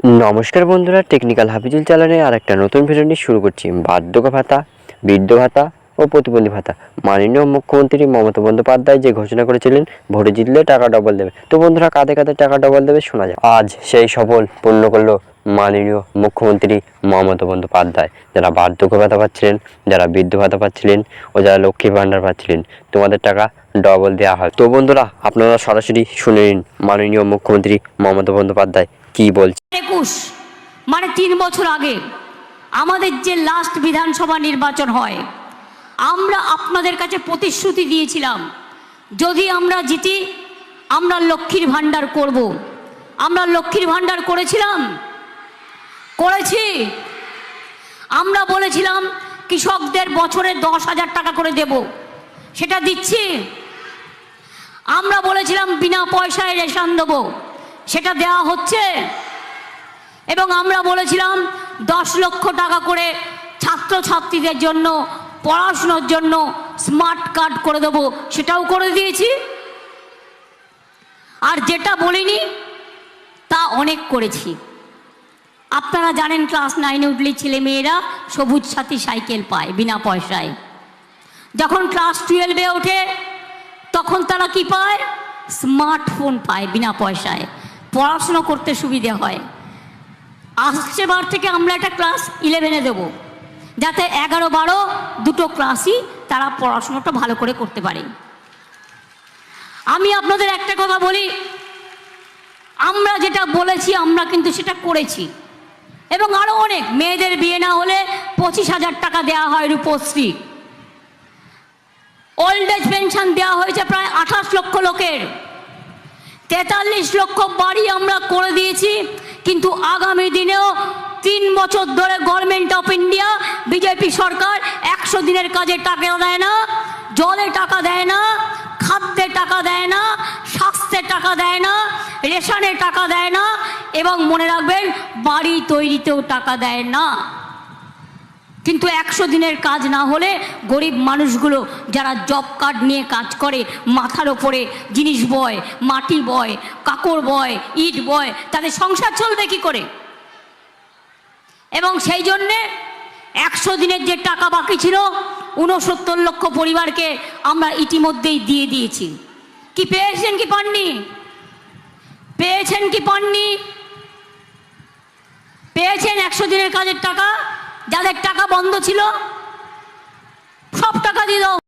নমস্কার বন্ধুরা, টেকনিক্যাল হাফিজুল চ্যানেলে আর একটা নতুন ভিডিও নিয়ে শুরু করছি। বার্ধক্য ভাতা, বৃদ্ধ ভাতা ও প্রতিবন্ধী ভাতা মাননীয় মুখ্যমন্ত্রী মমতা বন্দ্যোপাধ্যায় যে ঘোষণা করেছিলেন ভোটে জিতলে টাকা ডবল দেবে। তো বন্ধুরা, কাদের কাদের টাকা ডবল দেবে শোনা যায়। আজ সেই সফল পূর্ণ করলো মাননীয় মুখ্যমন্ত্রী মমতা বন্দ্যোপাধ্যায়। যারা বার্ধক্য ভাতা পাচ্ছিলেন, যারা বৃদ্ধ ভাতা পাচ্ছিলেন ও যারা লক্ষ্মীর ভাণ্ডার পাচ্ছিলেন, তোমাদের টাকা ডবল দেওয়া হয়। তো বন্ধুরা, আপনারা সরাসরি শুনে নিন মাননীয় মুখ্যমন্ত্রী মমতা বন্দ্যোপাধ্যায় কি বলছে। 21 মানে 3 বছর আগে আমাদের যে লাস্ট বিধানসভা নির্বাচন হয়, আমরা আপনাদের কাছে প্রতিশ্রুতি দিয়েছিলাম যদি আমরা জিতি আমরা লক্ষ্মীর ভাণ্ডার করব। আমরা লক্ষ্মীর ভাণ্ডার করেছি। আমরা বলেছিলাম কৃষকদের বছরে 10,000 টাকা করে দেব, সেটা দিচ্ছি। আমরা বলেছিলাম বিনা পয়সায় রেশন দেবো, সেটা দেওয়া হচ্ছে। এবং আমরা বলেছিলাম 10 লক্ষ টাকা করে ছাত্রছাত্রীদের জন্য পড়াশোনার জন্য স্মার্ট কার্ড করে দেবো, সেটাও করে দিয়েছি। আর যেটা বলিনি তা অনেক করেছি। আপনারা জানেন ক্লাস 9-এ উঠলে ছেলেমেয়েরা সবুজ সাথী সাইকেল পায় বিনা পয়সায়। যখন ক্লাস 12-এ ওঠে তখন তারা কি পায়? স্মার্টফোন পায় বিনা পয়সায়, পড়াশোনা করতে সুবিধে হয়। আসছে বার থেকে আমরা একটা ক্লাস 11-এ দেবো, যাতে 11-12 দুটো ক্লাসই তারা পড়াশোনাটা ভালো করে করতে পারে। আমি আপনাদের একটা কথা বলি, আমরা যেটা বলেছি আমরা কিন্তু সেটা করেছি। এবং আরও অনেক, মেয়েদের বিয়ে না হলে 25,000 টাকা দেওয়া হয় রূপশ্রী। ওল্ড এজ পেনশন দেওয়া হয়েছে প্রায় 28 লক্ষ লোকের। 43 লক্ষ বাড়ি আমরা করে দিয়েছি। কিন্তু আগামী দিনেও 3 বছর ধরে গভর্নমেন্ট অফ ইন্ডিয়া বিজেপি সরকার 100 দিনের কাজে টাকা দেয় না, জলে টাকা দেয় না, খাদ্যে টাকা দেয় না, স্বাস্থ্যে টাকা দেয় না, রেশনে টাকা দেয় না, এবং মনে রাখবেন বাড়ি তৈরিতেও টাকা দেয় না। কিন্তু 100 দিনের কাজ না হলে গরিব মানুষগুলো যারা জব কার্ড নিয়ে কাজ করে, মাথার ওপরে জিনিস বয়, মাটি বয়, কাকড় বয়, ইট বয়, তাদের সংসার চলবে কি করে? এবং সেই জন্যে 100 দিনের যে টাকা বাকি ছিল 69 লক্ষ পরিবারকে আমরা ইতিমধ্যেই দিয়ে দিয়েছি। কি পেয়েছেন কি পাননি? পেয়েছেন কি পাননি? পেয়েছেন 100 দিনের কাজের টাকা। যাদের টাকা বন্ধ ছিল সব টাকা দিয়ে দাও।